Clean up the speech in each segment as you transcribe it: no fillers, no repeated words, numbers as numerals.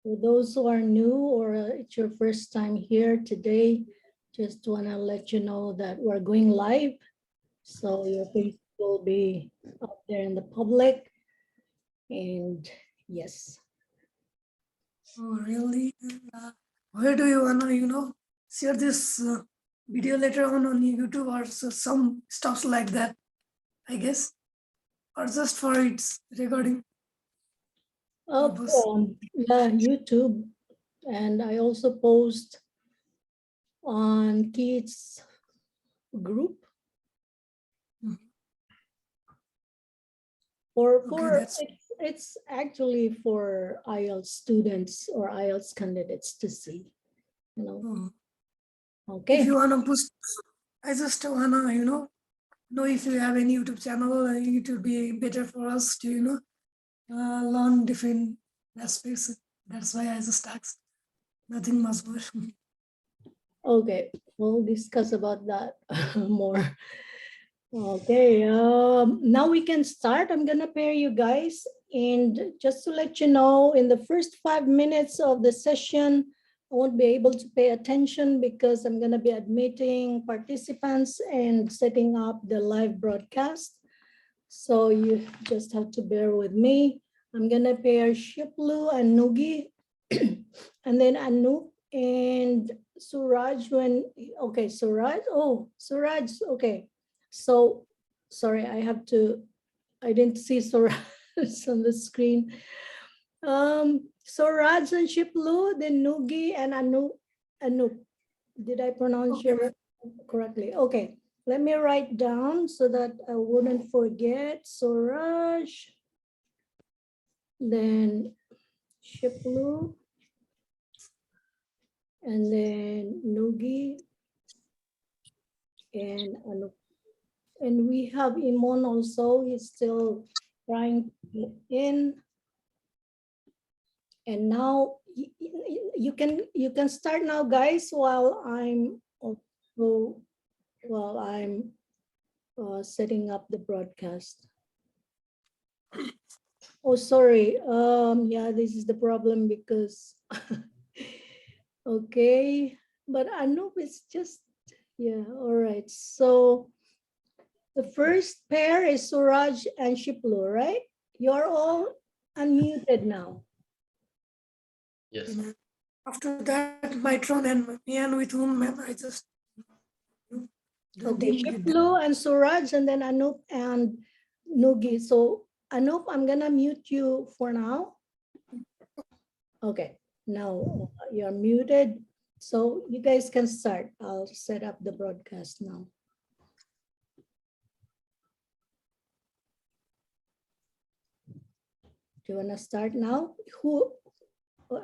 For those who are new or it's your first time here today, just want to let you know that we're going live. So your face will be out there in the public. And yes. Oh, really? Where do you wanna, share this video later on YouTube or some stuff like that? I guess, or just for its recording purpose. Yeah, YouTube. And I also post on kids group. Okay, It's actually for IELTS students or IELTS candidates to see, you know. Okay. If you wanna push, I just wanna, know if you have any YouTube channel, it will be better for us to, learn different aspects. That's why I just asked. Nothing much more. Okay, we'll discuss about that more. Okay, now we can start. I'm gonna pair you guys, and just to let you know, in the first 5 minutes of the session, I won't be able to pay attention because I'm gonna be admitting participants and setting up the live broadcast. So you just have to bear with me. I'm gonna pair Shiplu and Nugi, and then Anup and Sooraj okay, Sooraj, Sooraj, okay. So, sorry, I didn't see Sooraj on the screen. Sooraj and Shiplu, then Nugi and Anup. Did I pronounce your correctly? Okay, let me write down so that I wouldn't forget. Sooraj, then Shiplu, and then Nugi, and Anup. And we have Imon also, he's still trying to get in. And now you can start now, guys, while I'm setting up the broadcast. Oh, sorry. Yeah, this is the problem because okay, but Anup is just, yeah, all right. So the first pair is Sooraj and Shiplu, right? You're all unmuted now. Yes. After that, my turn and me and with whom I just. Okay, Shiplu and Sooraj, and then Anup and Nugi. So Anup, I'm gonna mute you for now. Okay, now you're muted. So you guys can start. I'll set up the broadcast now. Do you wanna start now?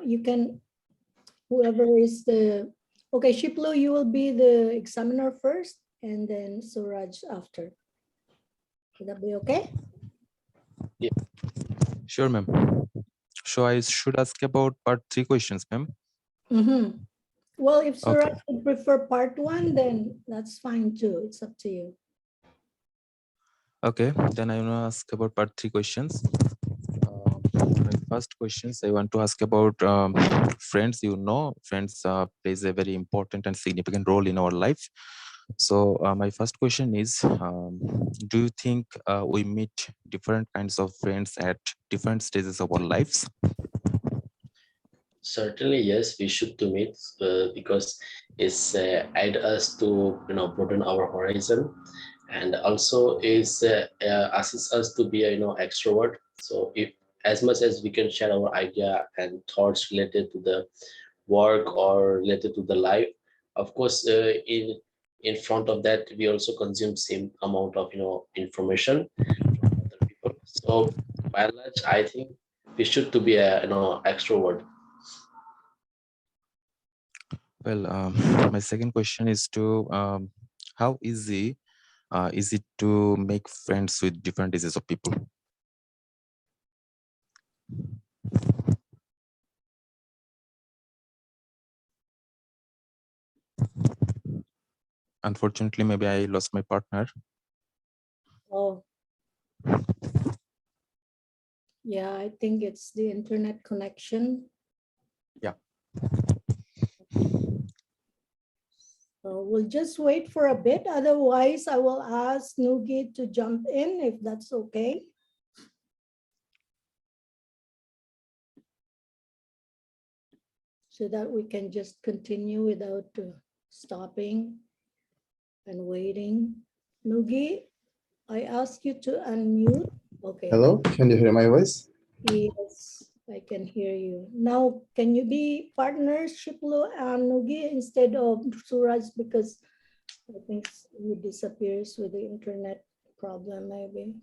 You can, whoever is the, okay, Shiplu, you will be the examiner first and then Sooraj after. Would that be okay? Yeah. Sure, ma'am. So I should ask about part 3 questions, ma'am. Well, if Sooraj would prefer part 1, then that's fine too. It's up to you. Okay, then I want to ask about part 3 questions. My first questions I want to ask about friends. Friends plays a very important and significant role in our life. So my first question is, do you think we meet different kinds of friends at different stages of our lives? Certainly, yes, we should to meet because it's aid us to broaden our horizon, and also is assists us to be a extrovert. So if as much as we can share our idea and thoughts related to the work or related to the life, of course, in front of that we also consume same amount of information from other people. So by and large, I think we should to be a extrovert. Well, my second question is how easy is it to make friends with different ages of people? Unfortunately, maybe I lost my partner. Oh. Yeah, I think it's the internet connection. We'll just wait for a bit. Otherwise, I will ask Nugi to jump in if that's okay. So that we can just continue without stopping and waiting. Nugi, I ask you to unmute. Okay. Hello, can you hear my voice? Yes, I can hear you. Now, can you be partners, Shiplu and Nugi, instead of Sooraj, because I think he disappears with the internet problem, maybe.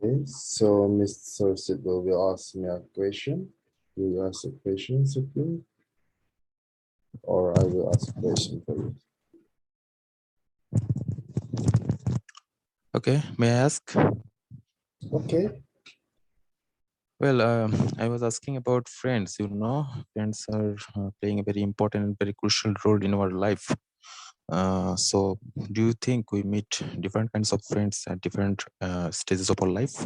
Okay, so Mr. Shiplu will ask me a question. Will you ask a question, Shiplu? Or I will ask a question for you. Okay, may I ask? Okay. Well, I was asking about friends. You know, friends are playing a very important and very crucial role in our life. So, do you think we meet different kinds of friends at different stages of our life?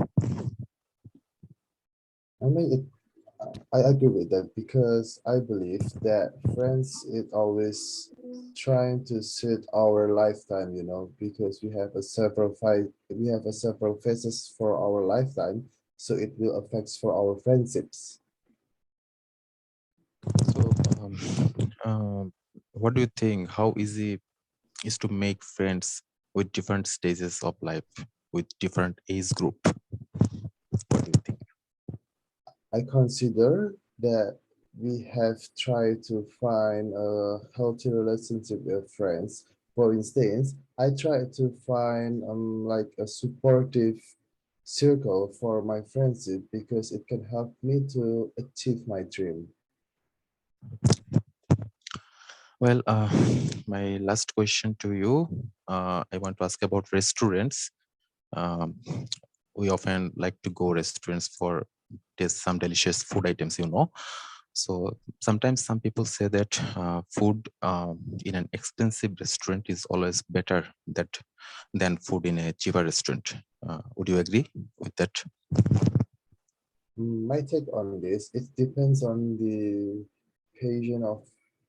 I mean, I agree with that because I believe that friends is always trying to suit our lifetime, you know, because we have a several phases for our lifetime, so it will affect for our friendships. So, what do you think? How easy is to make friends with different stages of life, with different age group? What do you think? I consider that we have tried to find a healthy relationship with friends. For instance, I try to find like a supportive circle for my friendship because it can help me to achieve my dream. Well, my last question to you, I want to ask about restaurants. Um, we often like to go restaurants for taste some delicious food items, you know. So sometimes some people say that food in an expensive restaurant is always better than food in a cheaper restaurant. Would you agree with that? My take on this, it depends on the patient of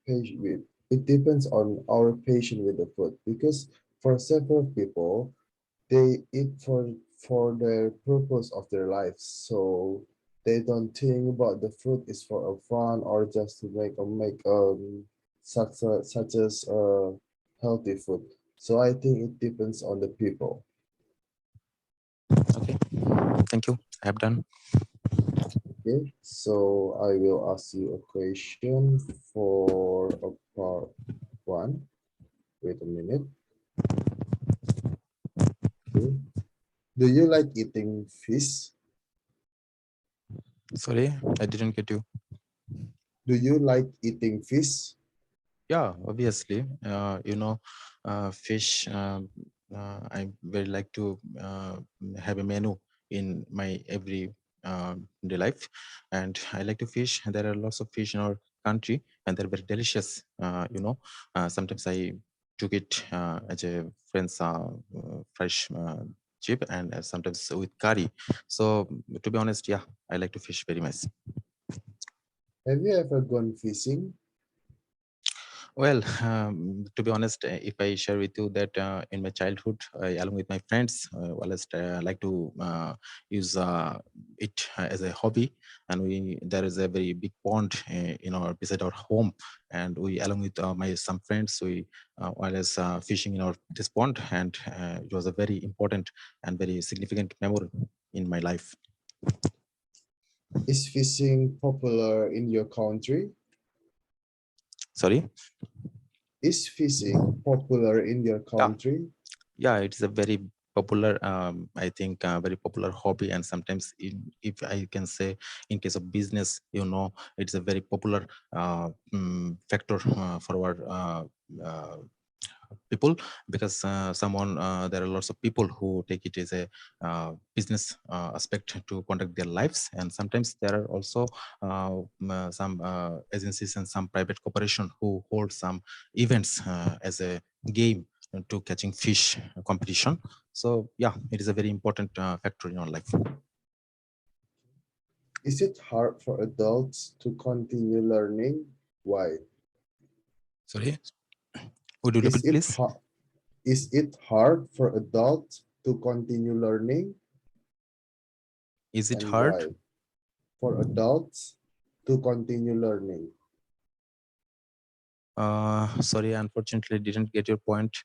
patient with it depends on our patient with the food because for several people they eat for the purpose of their lives, so they don't think about the food is for a fun or just to make such as healthy food. So I think it depends on the people. Okay, thank you. I have done. Okay, so I will ask you a question for a part one. Wait a minute. Okay. Do you like eating fish? Sorry, I didn't get you. Do you like eating fish? Yeah, obviously, you know, fish. I very like to have a menu in my every day life, and I like to fish. There are lots of fish in our country, and they're very delicious. You know, sometimes I took it as a friend's fresh chip, and sometimes with curry. So, to be honest, yeah, I like to fish very much. Have you ever gone fishing? Well, to be honest, if I share with you that in my childhood, along with my friends, always like to use it as a hobby, and there is a very big pond in our beside our home, and we along with my some friends we always fishing in our this pond, and it was a very important and very significant memory in my life. Is fishing popular in your country? Sorry. Is fishing popular in your Yeah. country? Yeah, it's a very popular I think very popular hobby, and sometimes if I can say in case of business, you know, it's a very popular factor for our uh, people, because there are lots of people who take it as a business aspect to conduct their lives, and sometimes there are also some agencies and some private corporation who hold some events as a game to catching fish competition. So yeah, it is a very important factor in our life. Is it hard for adults to continue learning? Why? Sorry. Would you repeat, please? Is it hard for adults to continue learning? Is it And hard? why? For adults to continue learning. Sorry, unfortunately, didn't get your point.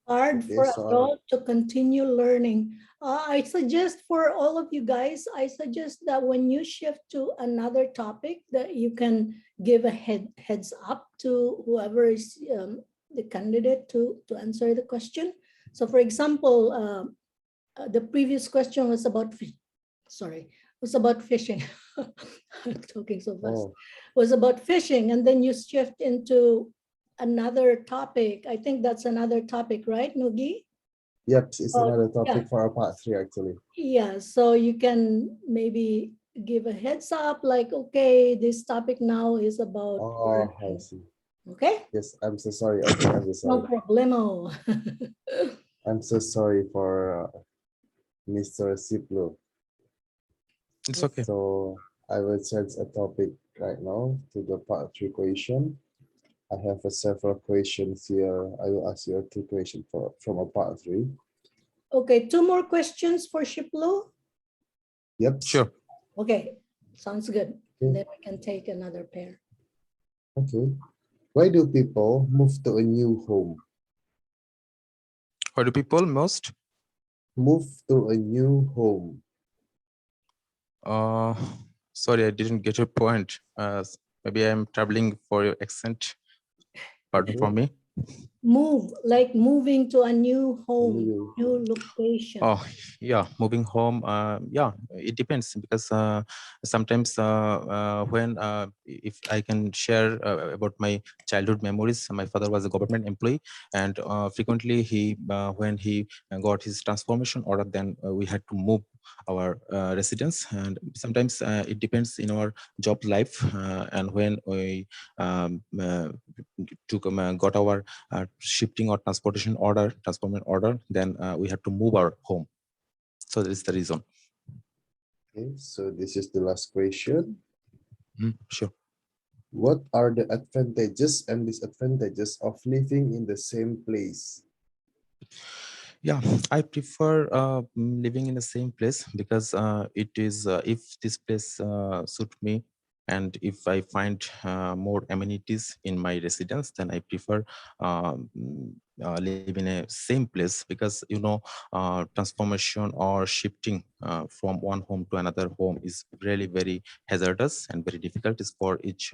Hard Okay, for so adults to continue learning. I suggest for all of you guys, I suggest that when you shift to another topic, that you can give a heads up to whoever is the candidate to answer the question. So for example, the previous question was about fishing. I'm talking so fast. oh, Was about fishing, and then you shift into another topic. I think that's another topic, right, Nugi? yep, it's another Yeah, topic for our part 3 actually. yeah. So you can maybe give a heads up, like, okay, this topic now is about Oh, I learning. see. Okay, Yes, I'm so sorry. Okay, I'm so no sorry. problemo. I'm so sorry for Mr. Shiplu. It's okay. So I will change a topic right now to the part 3 question. I have several questions here. I will ask you 2 questions from a part 3. Okay, 2 more questions for Shiplu. Yep. Sure. Okay, sounds good. Okay. Then we can take another pair. Okay. Why do people move to a new home? Why do people most? Move to a new home. Sorry, I didn't get your point. Maybe I'm traveling for your accent. Pardon for me. Move, like moving to a new home, New. new location. Oh, yeah, moving home. Yeah, it depends because sometimes when if I can share about my childhood memories, my father was a government employee, and frequently he when he got his transformation order, then we had to move our residence, and sometimes it depends in our job life, and when we got our shifting or transportation order, transformation order, then we have to move our home. So that is the reason. Okay, so this is the last question. Sure. What are the advantages and disadvantages of living in the same place? Yeah, I prefer living in the same place because it is if this place suit me, and if I find more amenities in my residence, then I prefer live in a same place, because you know transformation or shifting from one home to another home is really very hazardous and very difficult is for each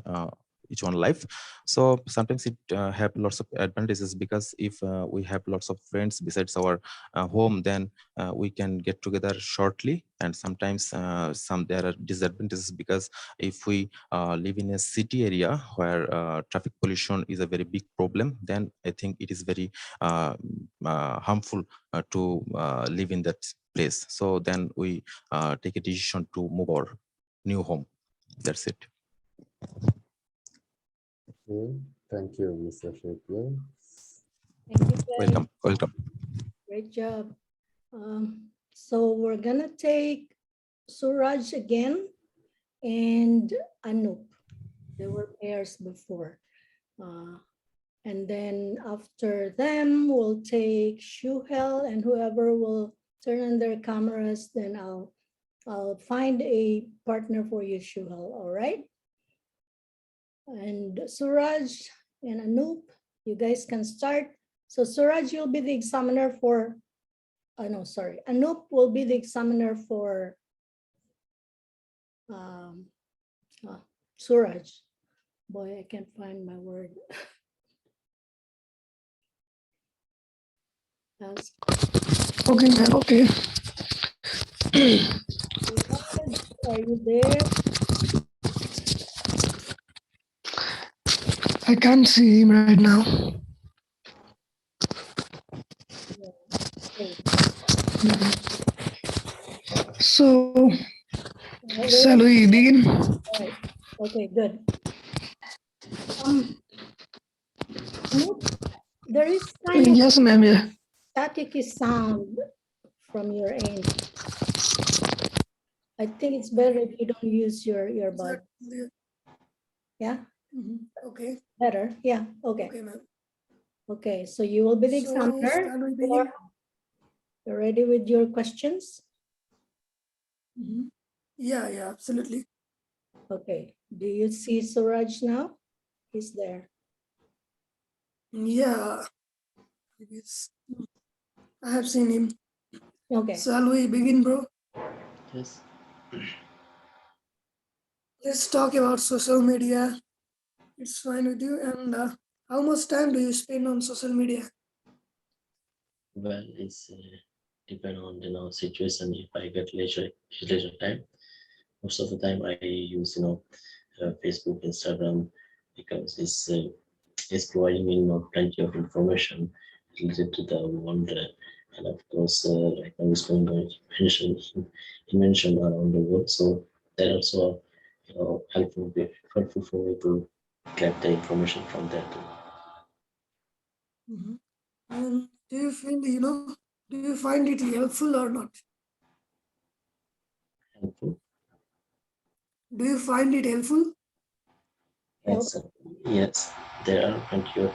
one life. So sometimes it have lots of advantages, because if we have lots of friends besides our home, then we can get together shortly. And sometimes there are disadvantages, because if we live in a city area where traffic pollution is a very big problem, then I think it is very harmful to live in that place. So then we take a decision to move our new home. That's it. Okay, thank you, Mr. Shiplu. Thank you, guys. Welcome. Welcome. Great job. So we're gonna take Sooraj again and Anup. They were pairs before. And then after them, we'll take Shohel, and whoever will turn on their cameras, then I'll find a partner for you, Shohel, all right? And Sooraj and Anup, you guys can start. So Sooraj, you'll be the examiner for, no, sorry. Anup will be the examiner for Sooraj. Boy, I can't find my word. Okay, ma'am. Okay. Are you there? I can't see him right now. Okay. So, Wait. shall we begin? All right. Okay, good. Anup, there is kind of Yes, ma'am. Yeah. staticky sound from your end. I think it's better if you don't use your earbud. Yeah? Okay. Better? Yeah, okay. Okay, ma'am. Okay, so you will be the So examiner. shall we begin? You're ready with your questions? Yeah, yeah, absolutely. Okay. Do you see Sooraj now? He's there. Yeah, I guess I have seen him. Okay. Shall we begin, bro? Yes. Let's talk about social media. It's fine with you. And how much time do you spend on social media? Well, it's depend on situation. If I get leisure time, most of the time I use Facebook, Instagram, because it's providing me plenty of information related to the world, and of course, right now is going on invention around the world. So that also helpful for me to get the information from there too. And do you feel, do you find it helpful or not? Helpful. Do you find it helpful? Yes, yes, there are plenty of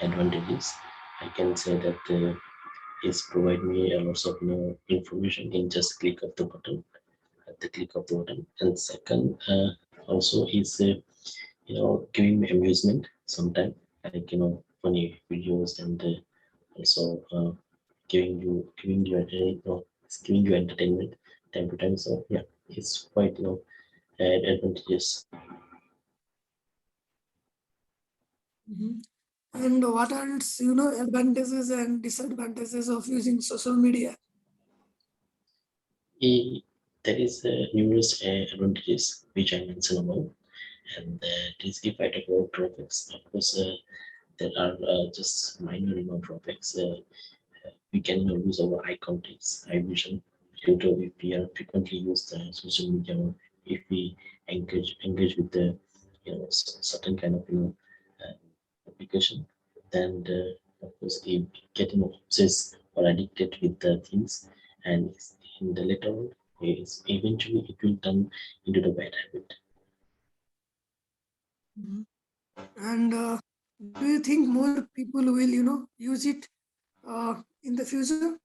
advantages. I can say that it's provide me a lot of information in just click of the button, at the click of the button. And second, also is giving me amusement sometimes, like funny videos, and also giving you entertainment time to time. So yeah, it's quite advantageous. And what are its, advantages and disadvantages of using social media? There is numerous advantages which I mentioned above, and this if I talk about drawbacks, of course, there are just minor drawbacks. We can lose our eye contacts, eye vision, due to if we are frequently use the social media, or if we engage with the certain kind of uh, application, then of course we get obsessed or addicted with the things, and in the later on, eventually it will turn into the bad habit. And do you think more people will, use it in the future?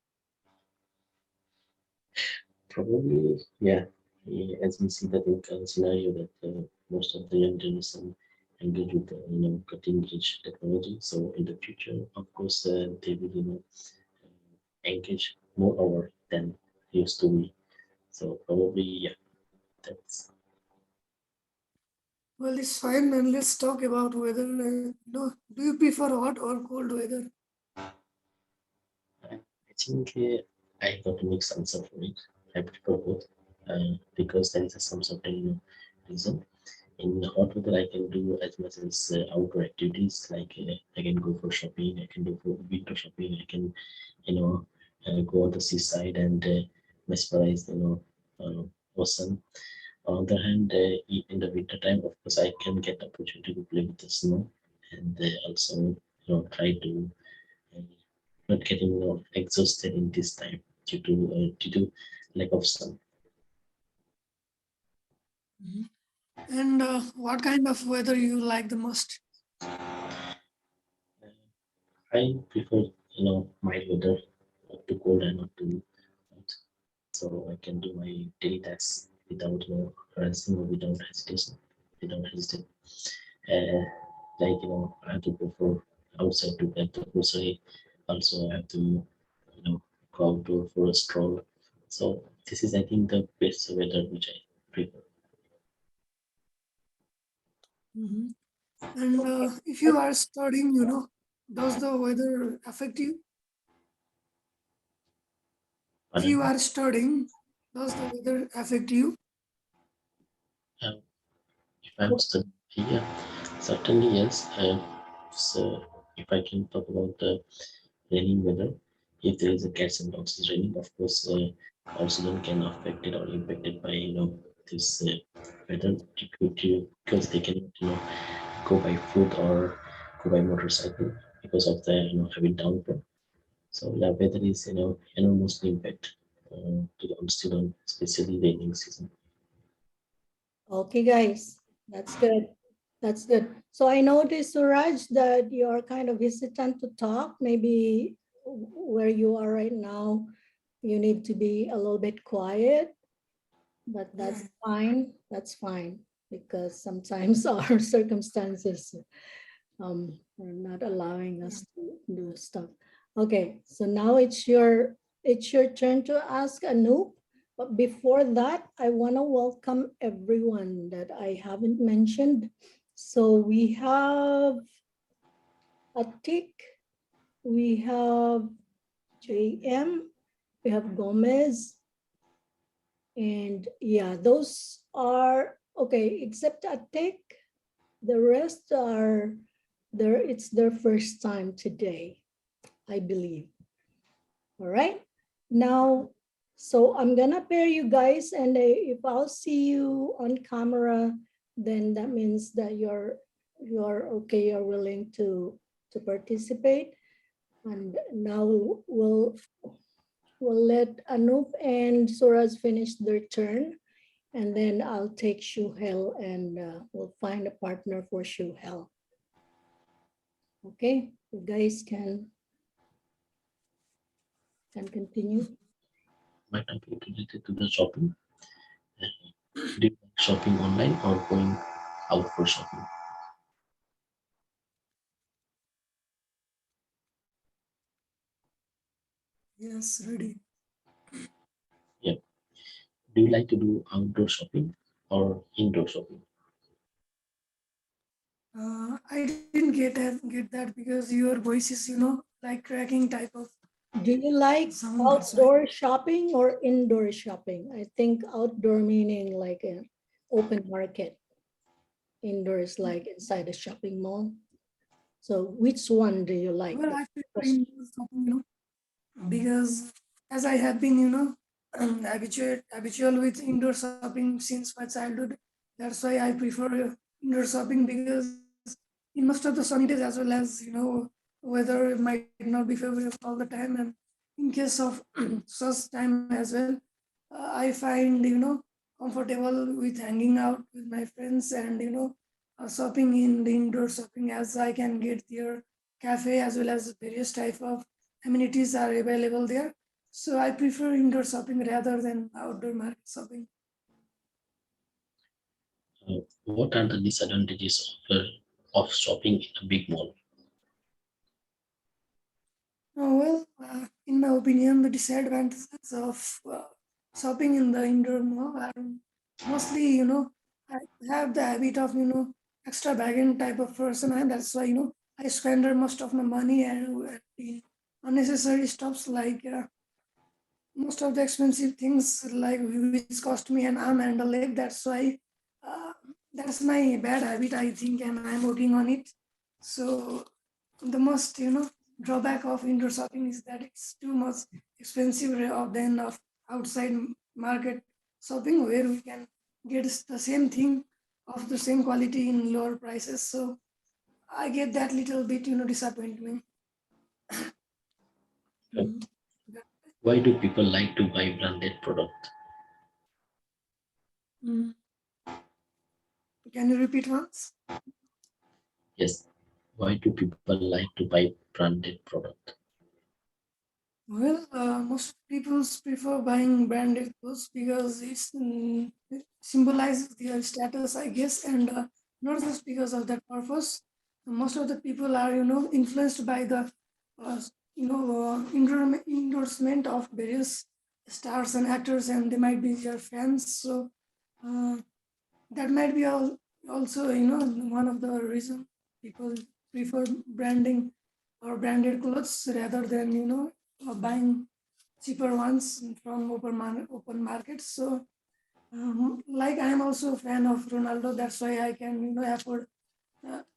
Probably, yeah. As we see that in current scenario, that most of the young generation engage with cutting edge technology. So in the future, of course, they will engage more over than used to be. So probably, yeah, that's Well, it's fine. And let's talk about weather. Do you prefer hot or cold weather? I think I got a mixed answer for it. I prefer both because there is some certain reason. In hot weather, I can do as much as outdoor activities, like I can go for shopping, I can do for winter shopping, I can go on the seaside and mesmerize ocean. On the other hand, in the winter time, of course, I can get opportunity to play with the snow, and also try to uh, not getting exhausted in this time due to lack of sun. And what kind of weather you like the most? I prefer mild weather, not too cold and not too hot, so I can do my daily tasks without harassing or without hesitation, without hesitation. Uh, like I have to go for outside to get the grocery. Also, I have to go outdoor for a stroll. So this is, I think, the best weather which I prefer. And if you are studying, does the weather affect you? If Pardon you me? are studying, does the weather affect you? Um, if I'm studying, yeah, certainly yes. So if I can talk about the raining weather, if there is a cats and dogs is raining, of course, oxygen can affect it or impacted by this weather because they cannot go by foot or go by motorcycle because of the heavy downpour. So yeah, weather is enormously impact to the student, especially raining season. Okay, guys, that's good. That's good. So I noticed, Suraj, that you're kind of hesitant to talk. Maybe where you are right now, you need to be a little bit quiet, but that's fine. That's fine because sometimes our circumstances are not allowing us to do stuff. Okay, so now it's your turn to ask Anup. But before that, I want to welcome everyone that I haven't mentioned. So we have Atik, we have JM, we have Gomez, and yeah, those are okay, except Atik, the rest are there. It's their first time today, I believe. All right. Now, so I'm gonna pair you guys, and if I'll see you on camera, then that means that you're okay, you're willing to participate. And now we'll let Anup and Sooraj finish their turn, and then I'll take Shohel and we'll find a partner for Shohel. Okay, you guys can continue. My topic related to the shopping. Do you like shopping online or going out for shopping? Yes, ready. Yeah. Do you like to do outdoor shopping or indoor shopping? I didn't get that because your voice is, like cracking type of Do you like sound. That's why. outdoor shopping or indoor shopping? I think outdoor meaning like an open market, indoors like inside a shopping mall. So which one do you like? Well, I prefer indoor shopping, because as I have been, habitual with indoor shopping since my childhood. That's why I prefer indoor shopping because in most of the sunny days as well as weather might not be favorable all the time, and in case of such time as well, I find comfortable with hanging out with my friends and shopping in the indoor shopping as I can get their cafe as well as various type of amenities are available there. So I prefer indoor shopping rather than outdoor market shopping. What are the disadvantages of shopping in a big mall? Well, in my opinion, the disadvantages of shopping in the indoor mall are mostly, I have the habit of, extravagant type of person, and that's why, I squander most of my money and in unnecessary stuffs like most of the expensive things like which cost me an arm and a leg. That's why uh, that's my bad habit, I think, and I'm working on it. So the most drawback of indoor shopping is that it's too much expensive than of outside market shopping where we can get the same thing of the same quality in lower prices. So I get that little bit disappointment. Mm. Why do people like to buy branded product? Mm. Can you repeat once? Yes. Why do people like to buy branded product? Well, most people prefer buying branded clothes because it symbolizes their status, I guess, and not just because of that purpose. Most of the people are, influenced by the, endorsement of various stars and actors, and they might be their fans. So uh, that might be also, one of the reason people prefer branding or branded clothes rather than, buying cheaper ones from open markets. So, like I am also a fan of Ronaldo. That's why I can, afford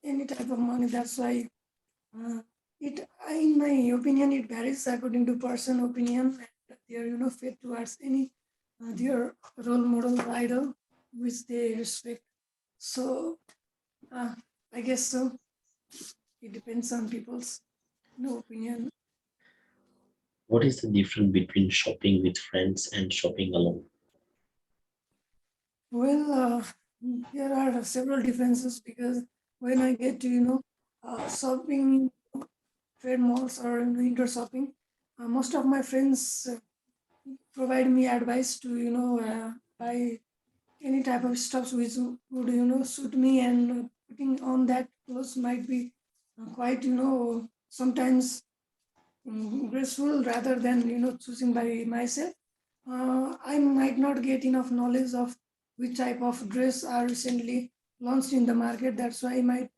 any type of money. That's why in my opinion, it varies according to person opinion and their, faith towards any their role model idol which they respect. So, uh, I guess so. It depends on people's opinion. What is the difference between shopping with friends and shopping alone? Well, There are several differences because when I get to shopping, trade malls or indoor shopping, most of my friends provide me advice to buy any type of stuffs which would suit me, and putting on that clothes might be quite sometimes graceful rather than choosing by myself. I might not get enough knowledge of which type of dress are recently launched in the market. That's why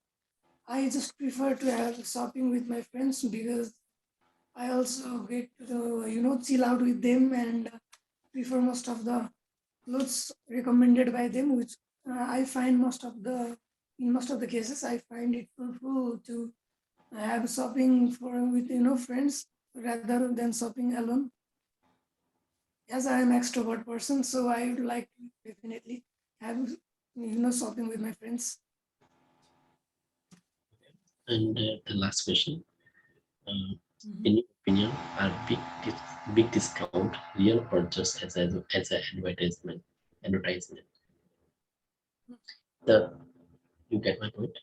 I just prefer to have shopping with my friends because I also get to chill out with them and prefer most of the clothes recommended by them, which I find in most of the cases I find it fruitful to have shopping for with friends rather than shopping alone. As I am extrovert person, so I would like to definitely have shopping with my friends. And the last question, Mhm. in your opinion, are big discount real or just as an advertisement? Advertisement. The You get my point.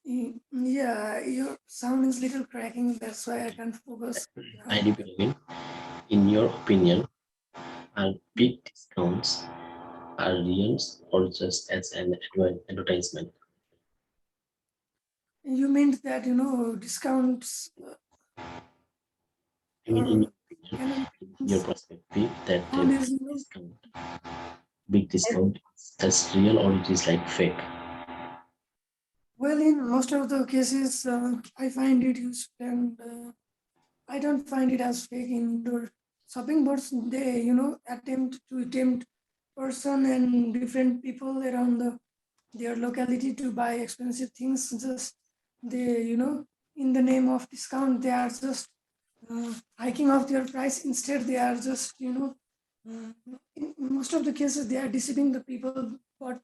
Yeah, your sound is little cracking. That's why I can't focus. I repeat again. In your opinion, are big discounts are real or just as an advertisement? You meant that discounts I mean, in or your opinion, can I in your perspective, that sound is big discount is as real or it is like fake? well, in most of the cases, I find it useful, and I don't find it as fake in indoor shopping, but they attempt person and different people around their locality to buy expensive things. Just they in the name of discount, they are just hiking off their price. Instead, they are just in most of the cases they are deceiving the people. But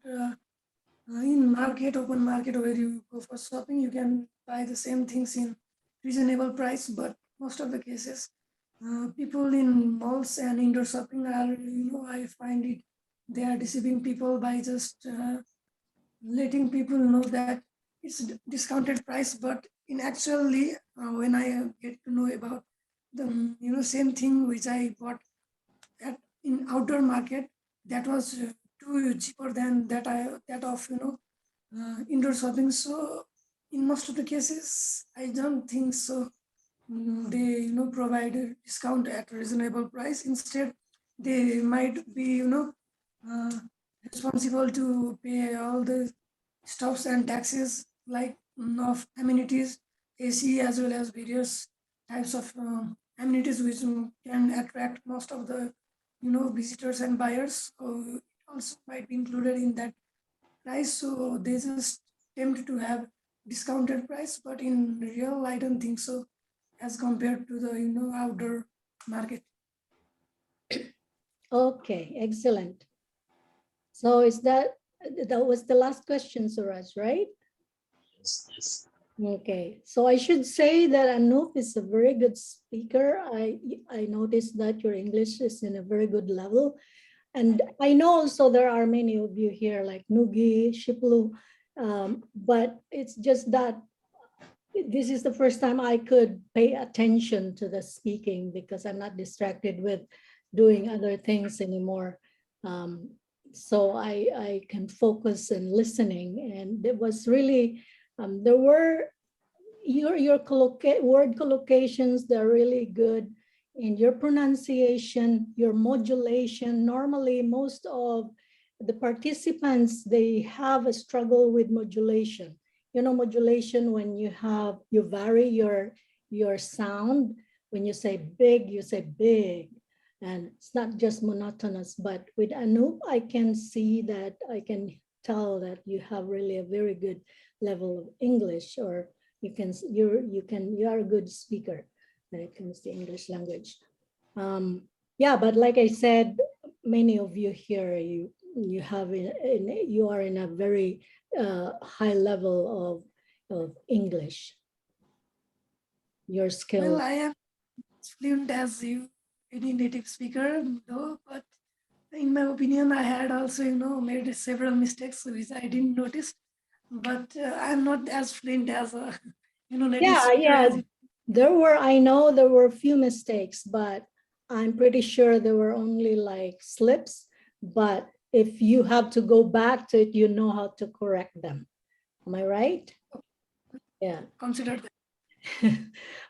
in open market where you go for shopping, you can buy the same things in reasonable price. But most of the cases, people in malls and indoor shopping are, I find it, they are deceiving people by just letting people know that it's discounted price. But in actually, when I get to know about the same thing which I bought at in outdoor market, that was too cheaper than that of indoor shopping. So in most of the cases, I don't think so. They provide a discount at reasonable price. Instead, they might be uh, responsible to pay all the stuffs and taxes like of amenities, AC, as well as various types of amenities which can attract most of the visitors and buyers. So it also might be included in that price. So they just attempt to have discounted price, but in real, I don't think so as compared to the outdoor market. Okay, excellent. So is that was the last question, Sooraj, right? Yes, yes. Okay, so I should say that Anup is a very good speaker. I noticed that your English is in a very good level. And I know also there are many of you here like Nugi, Shiplu, but it's just that this is the first time I could pay attention to the speaking because I'm not distracted with doing other things anymore. Um, so I can focus in listening, and it was really there were your word collocations. They're really good, and your pronunciation, your modulation. Normally, most of the participants, they have a struggle with modulation. Modulation, when you vary your sound. When you say big, and it's not just monotonous. But with Anup, I can see that, I can tell that you have really a very good level of English, or you are a good speaker when it comes to English language. Yeah, but like I said, many of you here, you are in a very high level of English. Your Well, skill. I am fluent as you, any native speaker, though, but in my opinion, I had also, made several mistakes which I didn't notice. But I'm not as fluent as a, native Yeah, speaker yeah. as you. I know there were a few mistakes, but I'm pretty sure there were only like slips. But if you have to go back to it, you know how to correct them. Am I right? Yeah. Consider that.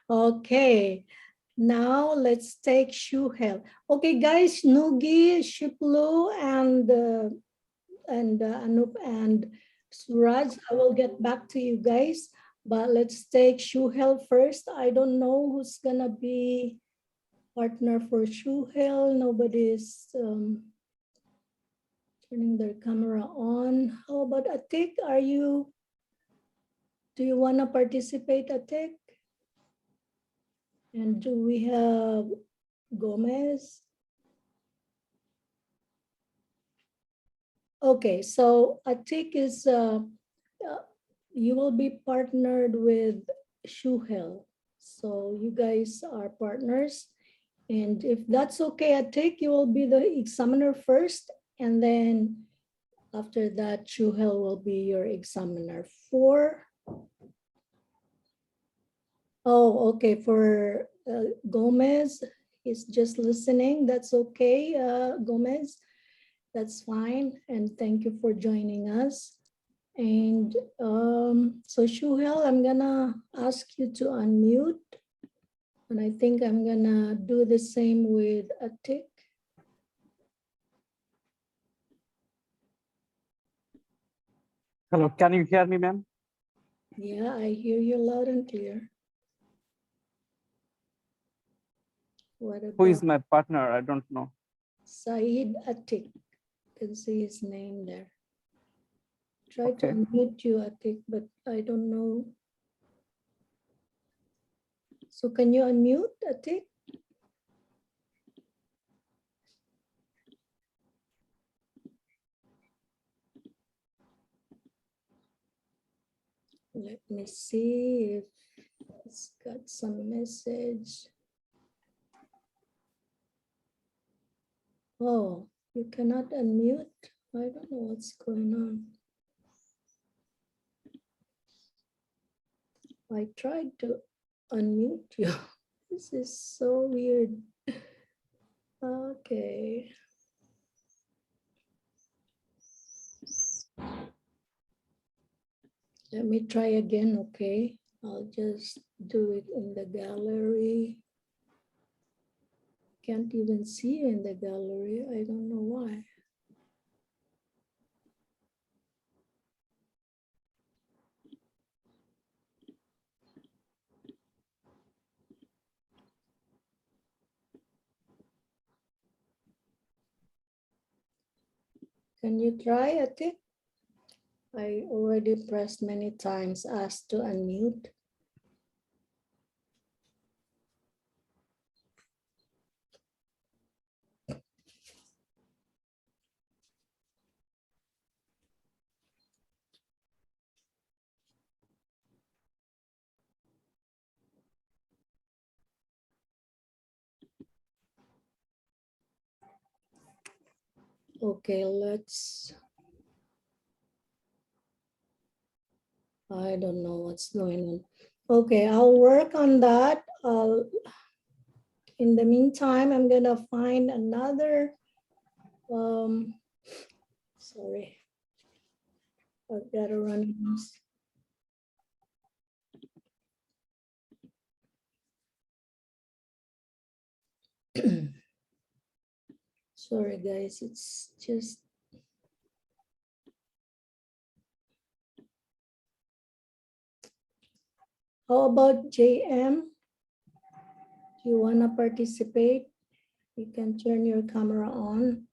Okay. Now let's take Shohel. Okay, guys, Nugi, Shiplu, and Anup and Sooraj, I will get back to you guys, but let's take Shohel first. I don't know who's gonna be partner for Shohel. Nobody's turning their camera on. How about Atik? Do you wanna participate, Atik? And do we have Gomez? Okay, so Atik is, you will be partnered with Shohel. So you guys are partners. And if that's okay, Atik, you will be the examiner first. And then after that, Shohel will be your examiner for. Oh, okay, for Gomez, he's just listening. That's okay, Gomez. That's fine. And thank you for joining us. And so Shohel, I'm gonna ask you to unmute. And I think I'm gonna do the same with Atik. Hello, can you hear me, ma'am? Yeah, I hear you loud and clear. What Who is about my partner? I don't know. Saeed Atik? You can see his name there. Try to Okay. unmute you, Atik, but I don't know. So can you unmute, Atik? Let me see if it's got some message. Oh, you cannot unmute? I don't know what's going on. I tried to unmute you. This is so weird. Okay. Let me try again, okay? I'll just do it in the gallery. Can't even see you in the gallery. I don't know why. Can you try, Atik? I already pressed many times, asked to unmute. Okay, I don't know what's going on. Okay, I'll work on that. In the meantime, I'm gonna find another, sorry, I've got to run this. Sorry guys, it's just. How about JM? Do you wanna participate? You can turn your camera on.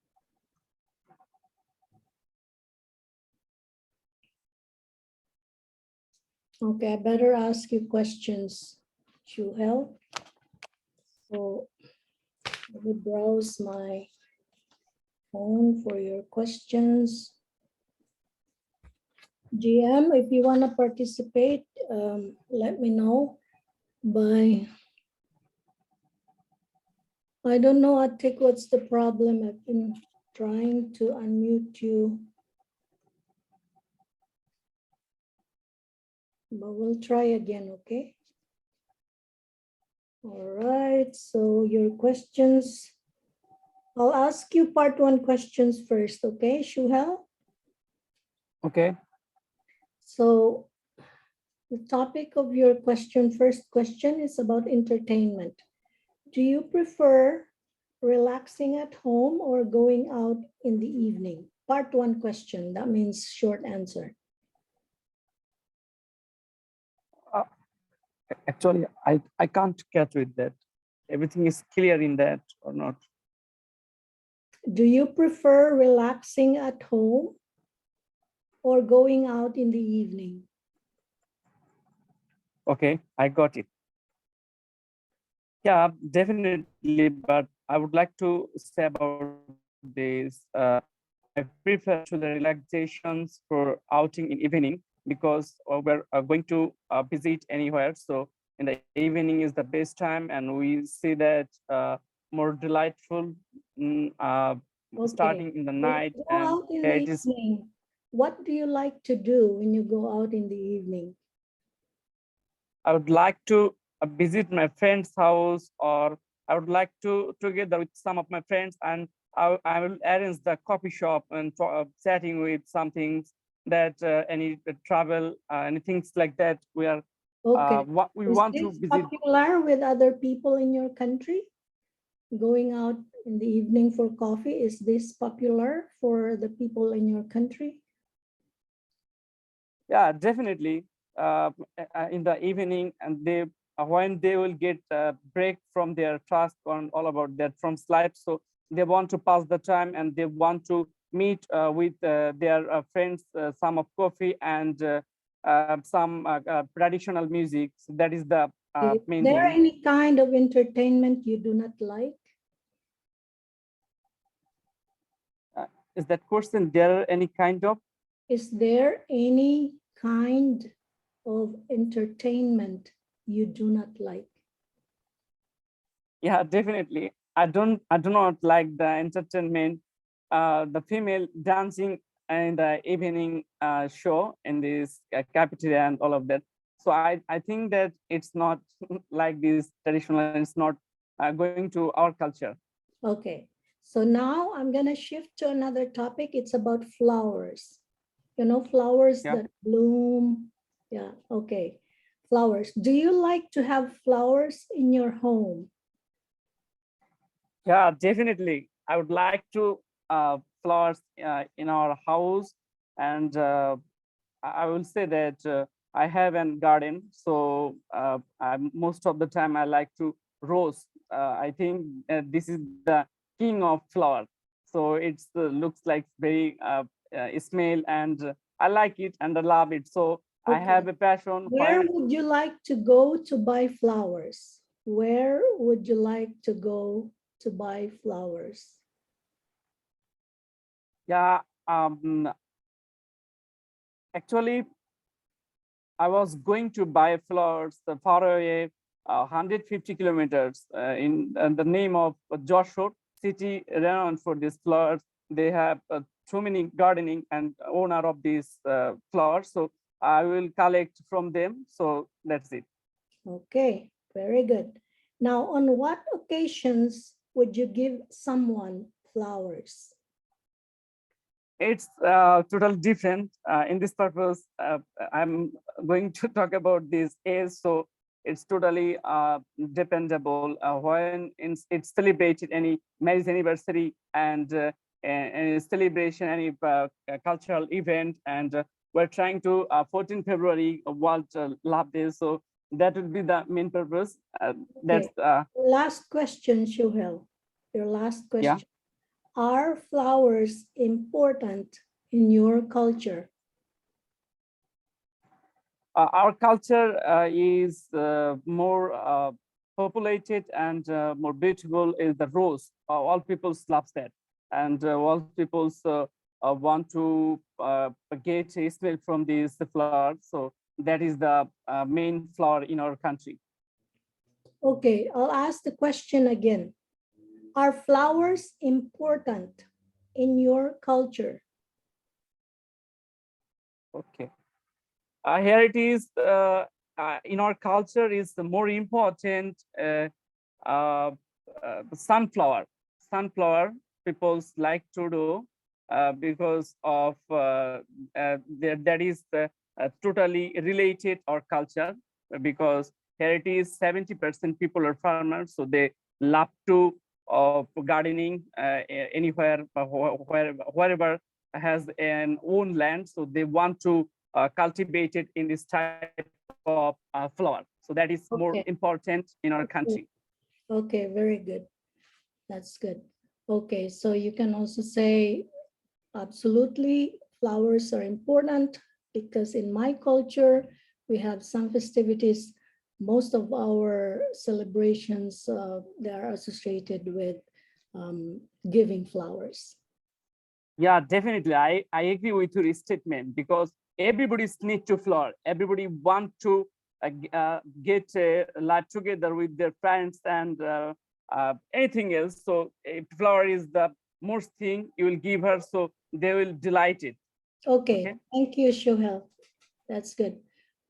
Okay, I better ask you questions, Shohel. So let me browse my phone for your questions. GM, if you want to participate, let me know by, I don't know, Atik, what's the problem? I've been trying to unmute you. But we'll try again, okay? All right, so your questions. I'll ask you part one questions first, okay, Shohel? Okay. So the topic of your first question is about entertainment. Do you prefer relaxing at home or going out in the evening? Part one question, that means short answer. Actually, I can't catch with that. Everything is clear in that or not? Do you prefer relaxing at home or going out in the evening? Okay, I got it. Yeah, definitely. But I would like to say about this. I prefer actually relaxations for outing in evening because we're going to visit anywhere. So in the evening is the best time, and we see that more delightful starting in the When night. you go And out in yeah, the it is. evening, what do you like to do when you go out in the evening? I would like to visit my friend's house, or I would like to together with some of my friends, and I will arrange the coffee shop and chatting with some things that any travel, any things like that. We are Okay. what we Is want to this visit. popular with other people in your country? Going out in the evening for coffee, is this popular for the people in your country? Yeah, definitely. In the evening, and they when they will get a break from their task on all about that from Skype, so they want to pass the time and they want to meet with their friends, some of coffee and some traditional music. So that is the Is main there thing. any kind of entertainment you do not like? Is that question there any kind of? Is there any kind of entertainment you do not like? Yeah, definitely. I do not like the entertainment, the female dancing in the evening show in this cafeteria and all of that. So I think that it's not like this traditional, and it's not going to our culture. Okay, so now I'm gonna shift to another topic. It's about flowers. You know, flowers Yeah. that bloom. Yeah, okay. Flowers. Do you like to have flowers in your home? Yeah, definitely. I would like to flowers in our house, and I will say that I have a garden. So most of the time I like to rose. I think this is the king of flower. So it's looks like very smell, and I like it and I love it. So I Okay. have a passion Where when. would you like to go to buy flowers? Where would you like to go to buy flowers? Yeah, actually I was going to buy flowers far away, 150 kilometers in the name of Joshua, city renowned for these flowers. They have too many gardening and owner of these flowers. So I will collect from them. So that's it. Okay, very good. Now, on what occasions would you give someone flowers? It's totally different. In this purpose, I'm going to talk about this age. So it's totally dependable when it's celebrated any marriage anniversary and any celebration, any cultural event. And we're trying to 14 February World Love Day. So that would be the main purpose. That's Okay. Last question, Shohel. Your last yeah. question. Are flowers important in your culture? Our culture is more populated and more beautiful is the rose. All people love that, and all people want to get a smell from these flowers. So that is the main flower in our country. Okay, I'll ask the question again. Are flowers important in your culture? Okay. Here it is. In our culture, is the more important sunflower. Sunflower people like to do because of that is totally related our culture, because here it is 70% people are farmers, so they love to gardening anywhere, wherever has an own land, so they want to cultivate it in this type of flower. So that is more Okay. important in our country. Okay, very good. That's good. Okay, so you can also say, absolutely, flowers are important because in my culture, we have some festivities. Most of our celebrations, they are associated with giving flowers. Yeah, definitely. I agree with your statement, because everybody's need to flower. Everybody want to get a life together with their friends and anything else. So flower is the most thing you will give her, so they will delight it. Okay, thank you, Shohel. That's good.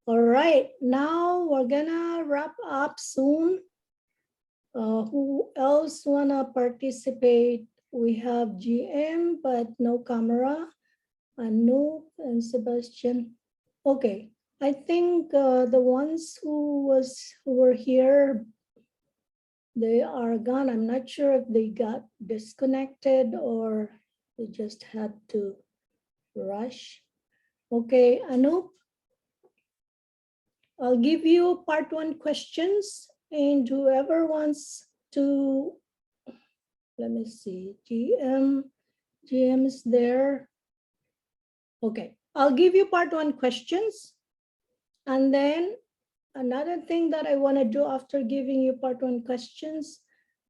All right, now we're gonna wrap up soon. Who else wanna participate? We have GM, but no camera. Anup and Sebastian. Okay, I think the ones who were here, they are gone. I'm not sure if they got disconnected or they just had to rush. Okay, Anup, I'll give you part 1 questions, and whoever wants to, let me see, GM is there. Okay, I'll give you part 1 questions, and then another thing that I want to do after giving you part 1 questions,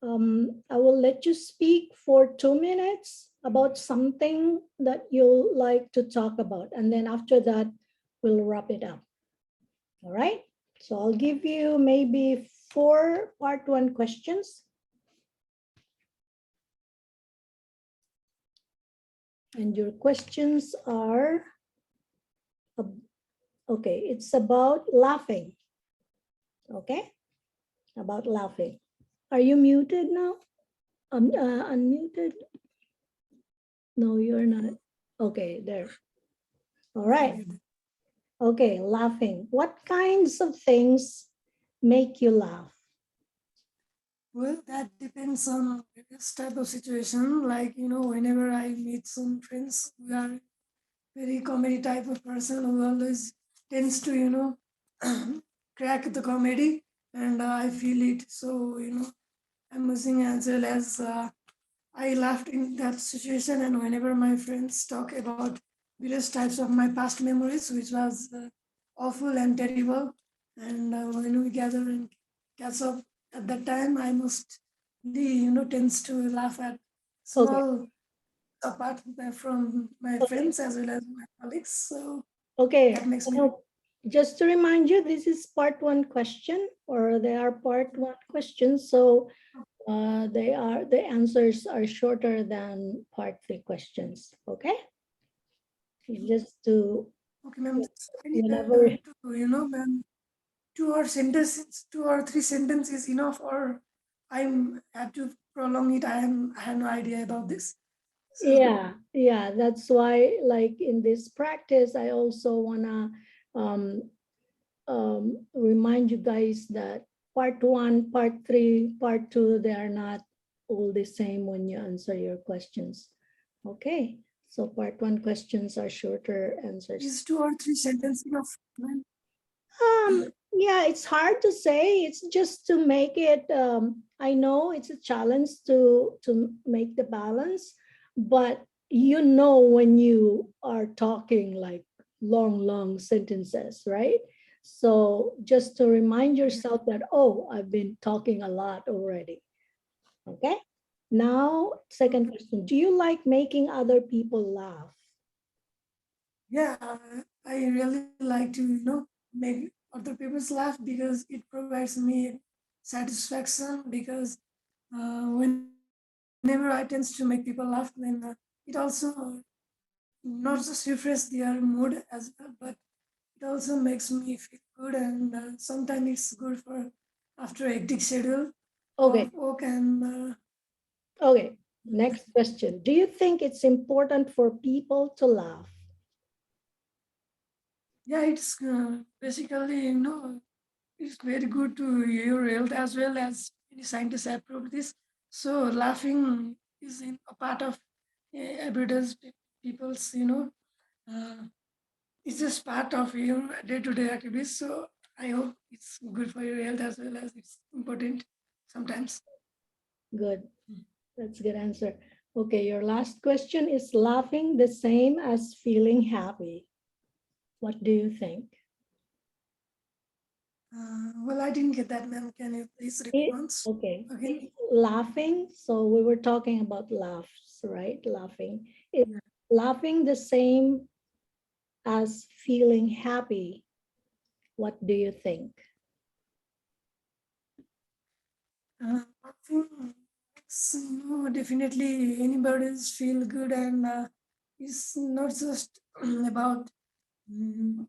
I will let you speak for 2 minutes about something that you'll like to talk about. And then after that, we'll wrap it up. All right. So I'll give you maybe 4 part 1 questions. And your questions are, okay, it's about laughing. Okay, about laughing. Are you muted now? Unmuted? No, you're not. Okay, there. All right. Okay, laughing. What kinds of things make you laugh? Well, that depends on various type of situation. Like, whenever I meet some friends who are very comedy type of person who always tends to, crack the comedy, and I feel it so, amusing, as well as I laughed in that situation. And whenever my friends talk about various types of my past memories, which was awful and terrible, and when we gather and catch up at that time, I mostly, tends to laugh at small apart from my friends as well as my colleagues. So Okay, that makes me. just to remind you, this is part 1 question, or they are part 1 questions. So the answers are shorter than part 3 questions. Okay. Just to. Okay, ma'am. Whenever. Ma'am, 2 or 3 sentences enough, or I'm have to prolong it. I have no idea about this. So, Yeah, that's why, like in this practice, I also wanna remind you guys that part 1, part 3, part 2, they are not all the same when you answer your questions. Okay, so part 1 questions are shorter answers. is 2 or 3 sentences enough, ma'am? Yeah, it's hard to say. It's just to make it, I know it's a challenge to make the balance, but when you are talking like long sentences, right? So just to remind yourself that, oh, I've been talking a lot already. Okay. Now, second question, do you like making other people laugh? Yeah, I really like to, make other people's laugh, because it provides me satisfaction, because whenever I tends to make people laugh, then it also not just refresh their mood as well, but it also makes me feel good, and sometimes it's good for after a hectic schedule Okay. of work and Okay. Next question. Do you think it's important for people to laugh? yeah, it's basically, it's very good to your health as well, as many scientists have proved this. So laughing is a part of everyday people's, uh, it's just part of your day-to-day activities. So I hope it's good for your health as well as it's important sometimes. Good. That's a good answer. Okay, your last question is laughing the same as feeling happy. What do you think? Well, I didn't get that, ma'am. Can you please repeat once Okay. again? Laughing. So we were talking about laughs, right? Laughing. Is laughing the same as feeling happy? What do you think? I think it's, definitely anybody's feel good, and it's not just about mm,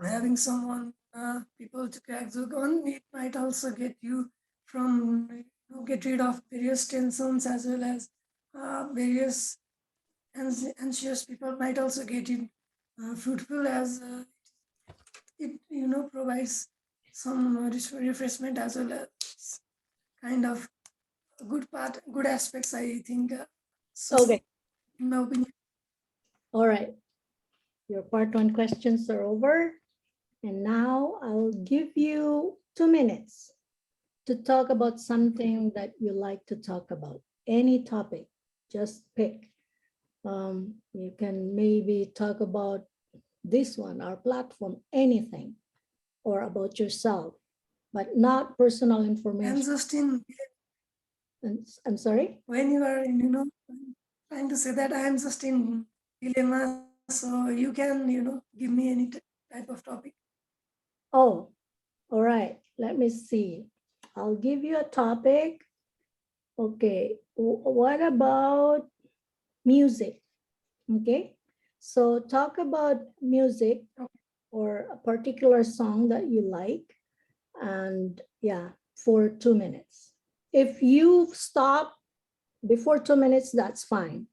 having someone, people to crack joke on. It might also get you from, get rid of various tensions, as well as various anxious people might also get it fruitful, as it, provides some refreshment, as well as kind of good aspects, I think. So, Okay. in my opinion. All right. Your part one questions are over. And now I'll give you 2 minutes to talk about something that you like to talk about. Any topic, just pick. You can maybe talk about this one, our platform, anything, or about yourself, but not personal I'm information. just in, I'm sorry? when you are, trying to say that I am just in dilemma, so you can, give me any type of topic. Oh, all right. Let me see. I'll give you a topic. Okay. What about music? Okay. So talk about music or a particular song that you like. And yeah, for 2 minutes. If you stop before 2 minutes, that's fine.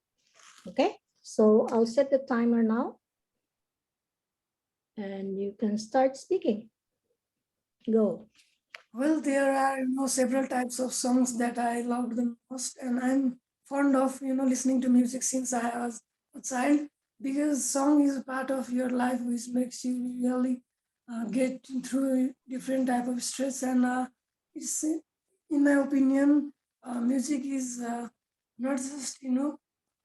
Okay. So I'll set the timer now. And you can start speaking. Go. Well, there are, several types of songs that I love the most, and I'm fond of, listening to music since I was a child, because song is a part of your life which makes you really get through different type of stress, and it's, in my opinion, music is not just,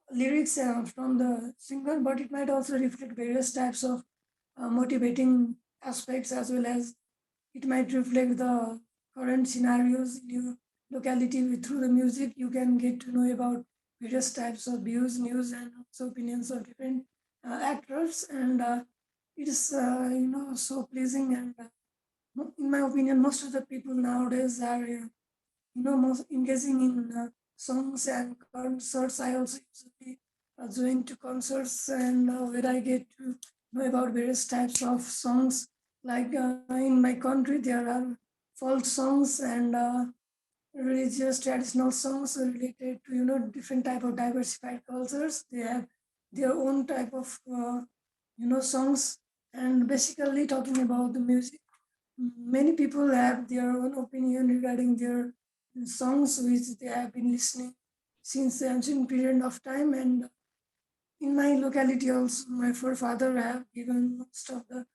lyrics from the singer, but it might also reflect various types of motivating aspects, as well as it might reflect the current scenarios in your locality. Through the music, you can get to know about various types of views, news, and also opinions of different actors. And it is, so pleasing. And in my opinion, most of the people nowadays are, most engaging in songs and concerts. I also usually join to concerts, and where I get to know about various types of songs. Like in my country, there are folk songs and religious traditional songs related to, different type of diversified cultures. They have their own type of songs, and basically talking about the music. Many people have their own opinion regarding their songs which they have been listening since the ancient period of time. And in my locality also, my forefather have given most of the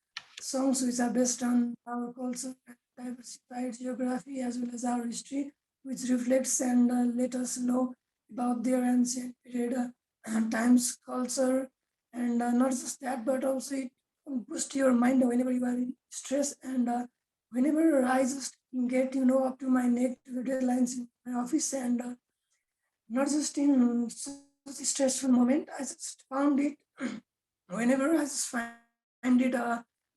songs which are based on our culture and diversified geography, as well as our history, which reflects and let us know about their ancient period times, culture, and not just that, but also it boosts your mind whenever you are in stress. And whenever I just get, up to my neck to the deadlines in my office, and not just in such a stressful moment, I just found it whenever I just find it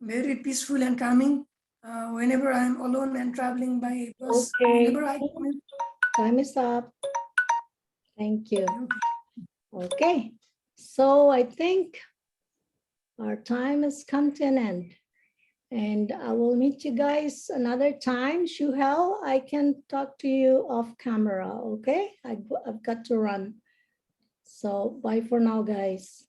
very peaceful and calming. Whenever I'm alone and traveling by bus, whenever Okay. I Time is up. Thank you. okay. Okay. So I think our time has come to an end. And I will meet you guys another time. Shohel, I can talk to you off camera, okay? I've got to run. So bye for now, guys.